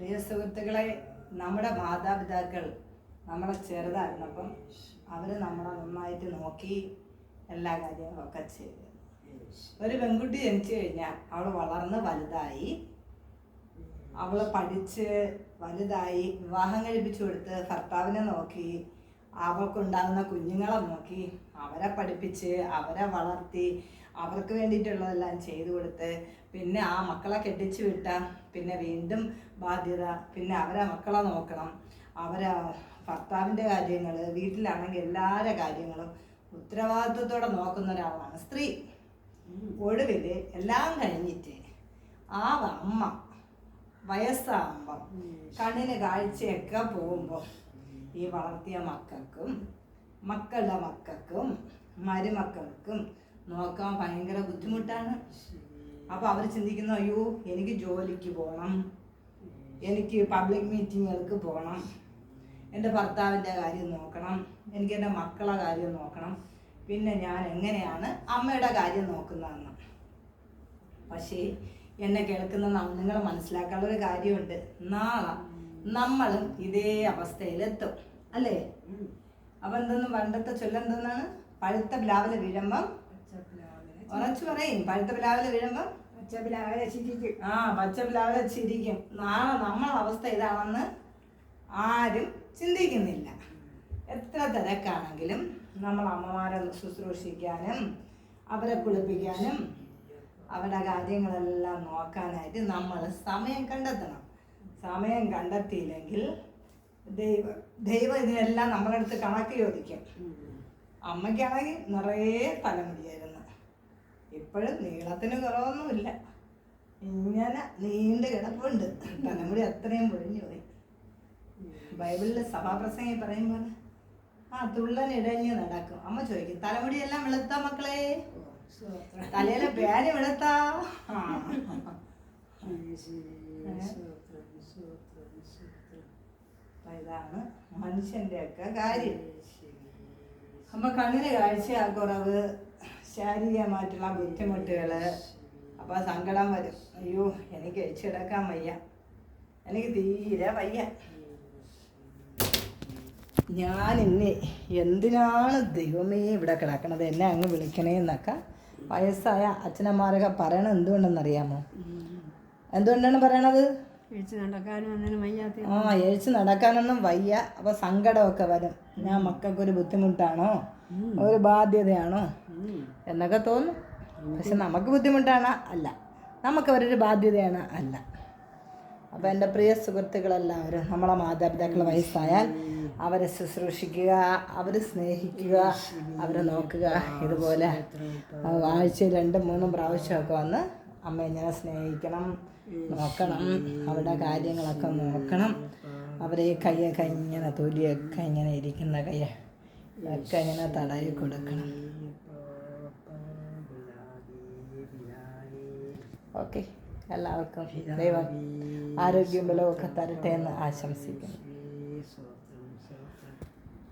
പ്രിയ സുഹൃത്തുക്കളെ, നമ്മുടെ മാതാപിതാക്കൾ നമ്മളെ ചെറുതായിരുന്നപ്പം അവർ നമ്മളെ നന്നായിട്ട് നോക്കി എല്ലാ കാര്യങ്ങളൊക്കെ ചെയ്തു. ഒരു പെൺകുട്ടി ജനിച്ചു കഴിഞ്ഞാൽ അവൾ വളർന്ന് വലുതായി, അവൾ പഠിച്ച് വലുതായി, വിവാഹം കഴിപ്പിച്ചു കൊടുത്ത് ഭർത്താവിനെ നോക്കി, അവൾക്കുണ്ടാകുന്ന കുഞ്ഞുങ്ങളെ നോക്കി, അവരെ പഠിപ്പിച്ച് അവരെ വളർത്തി അവർക്ക് വേണ്ടിയിട്ടുള്ളതെല്ലാം ചെയ്തു കൊടുത്ത്, പിന്നെ ആ മക്കളെ കെട്ടിച്ചു വിട്ടാൽ പിന്നെ വീണ്ടും ബാധ്യത, പിന്നെ അവരെ മക്കളെ നോക്കണം, അവരെ ഭർത്താവിൻ്റെ കാര്യങ്ങൾ, വീട്ടിലാണെങ്കിൽ എല്ലാവരുടെ കാര്യങ്ങളും ഉത്തരവാദിത്വത്തോടെ നോക്കുന്ന ഒരാളാണ് സ്ത്രീ. ഒടുവിൽ എല്ലാം കഴിഞ്ഞിട്ട് ആ അമ്മ വയസ്സാകുമ്പം കണ്ണിന് കാഴ്ചയൊക്കെ പോകുമ്പോൾ ഈ വളർത്തിയ മക്കൾക്കും മക്കളുടെ മക്കൾക്കും മരുമക്കൾക്കും നോക്കാൻ ഭയങ്കര ബുദ്ധിമുട്ടാണ്. അപ്പോൾ അവർ ചിന്തിക്കുന്നു, അയ്യോ എനിക്ക് ജോലിക്ക് പോകണം, എനിക്ക് പബ്ലിക് മീറ്റിങ്ങുകൾക്ക് പോകണം, എൻ്റെ ഭർത്താവിൻ്റെ കാര്യം നോക്കണം, എനിക്ക് എൻ്റെ മക്കളെ കാര്യം നോക്കണം, പിന്നെ ഞാൻ എങ്ങനെയാണ് അമ്മയുടെ കാര്യം നോക്കുന്നതെന്ന്. പക്ഷേ എന്നെ കേൾക്കുന്ന നിങ്ങൾ മനസ്സിലാക്കാനുള്ളൊരു കാര്യമുണ്ട്, നാളെ നമ്മളും ഇതേ അവസ്ഥയിലെത്തും, അല്ലേ? അപ്പം എന്തെന്ന് പണ്ടത്തെ ചൊല്ലെന്തെന്നാണ്, പഴുത്ത പ്ലാവിലെ വീഴുമ്പം ഉറച്ചു പറയും, പഴുത്ത പ്ലാവിലെ വീഴുമ്പം പച്ച പ്ലാവിലെ ചിരിക്കും. പച്ച പ്ലാവിലെ ചിരിക്കും. നാളെ നമ്മളെ അവസ്ഥ ഇതാണെന്ന് ആരും ചിന്തിക്കുന്നില്ല. എത്ര തിരക്കാണെങ്കിലും നമ്മൾ അമ്മമാരെ ശുശ്രൂഷിക്കാനും അവരെ കുളിപ്പിക്കാനും അവരുടെ കാര്യങ്ങളെല്ലാം നോക്കാനായിട്ട് നമ്മൾ സമയം കണ്ടെത്തണം. സമയം കണ്ടെത്തിയില്ലെങ്കിൽ ദൈവം ഇതിനെല്ലാം നമ്മളടുത്ത് കണക്ക് ചോദിക്കും. അമ്മയ്ക്കാണെങ്കിൽ നിറയെ തലമുടിയായിരുന്നു, ഇപ്പോഴും നീളത്തിന് കുറവൊന്നുമില്ല, ഇങ്ങനെ നീണ്ട് കിടപ്പുണ്ട്, തലമുടി അത്രയും പൊഴിഞ്ഞു പോയി. ബൈബിളിൽ സഭാപ്രസംഗം പറയുമ്പോൾ തുള്ളനിടഞ്ഞ് നടക്കും. അമ്മ ചോദിക്കും, തലമുടിയെല്ലാം വെളുത്താ മക്കളെ, തലയിലെ പേര് വെളുത്താ? ഇതാണ് മനുഷ്യന്റെ ഒക്കെ കാര്യം. അപ്പൊ കണ്ണിന് കാഴ്ച കുറവ്, ശാരീരികമായിട്ടുള്ള ബുദ്ധിമുട്ടുകൾ, അപ്പോൾ സങ്കടം വരും. അയ്യോ എനിക്ക് അഴിച്ചെടുക്കാൻ വയ്യ, എനിക്ക് തീരെ വയ്യ, ഞാനിന്നെ എന്തിനാണ് ദൈവമേ ഇവിടെ കിടക്കണത്, എന്നെ അങ്ങ് വിളിക്കണേ എന്നൊക്കെ വയസ്സായ അച്ഛനമ്മമാരൊക്കെ പറയണത് എന്തുകൊണ്ടെന്നറിയാമോ? എന്തുകൊണ്ടാണ് പറയണത്? എഴുച്ച് നടക്കാനൊന്നും വയ്യ. അപ്പോൾ സങ്കടമൊക്കെ വരും. ഞാൻ മക്കൾക്കൊരു ബുദ്ധിമുട്ടാണോ, ഒരു ബാധ്യതയാണോ എന്നൊക്കെ തോന്നും. പക്ഷെ നമുക്ക് ബുദ്ധിമുട്ടാണ് അല്ല, നമുക്ക് അവരൊരു ബാധ്യതയാണ് അല്ല. അപ്പോൾ എൻ്റെ പ്രിയ സുഹൃത്തുക്കളെല്ലാവരും നമ്മളെ മാതാപിതാക്കൾ വയസ്സായാൽ അവരെ ശുശ്രൂഷിക്കുക, അവരെ സ്നേഹിക്കുക, അവരെ നോക്കുക. ഇതുപോലെ ആഴ്ചയിൽ 2-3 പ്രാവശ്യമൊക്കെ വന്ന് അമ്മ ഇങ്ങനെ സ്നേഹിക്കണം, നോക്കണം, അവരുടെ കാര്യങ്ങളൊക്കെ നോക്കണം. അവരെ കയ്യൊക്കെ ഇങ്ങനെ തൊലിയൊക്കെ ഇങ്ങനെ ഇരിക്കുന്ന ഒക്കെ ഇങ്ങനെ തടയി കൊടുക്കണം. ഓക്കെ, എല്ലാവർക്കും ദൈവം ആരോഗ്യവും ബലവും ഒക്കെ തരട്ടെ എന്ന് ആശംസിക്കുന്നു.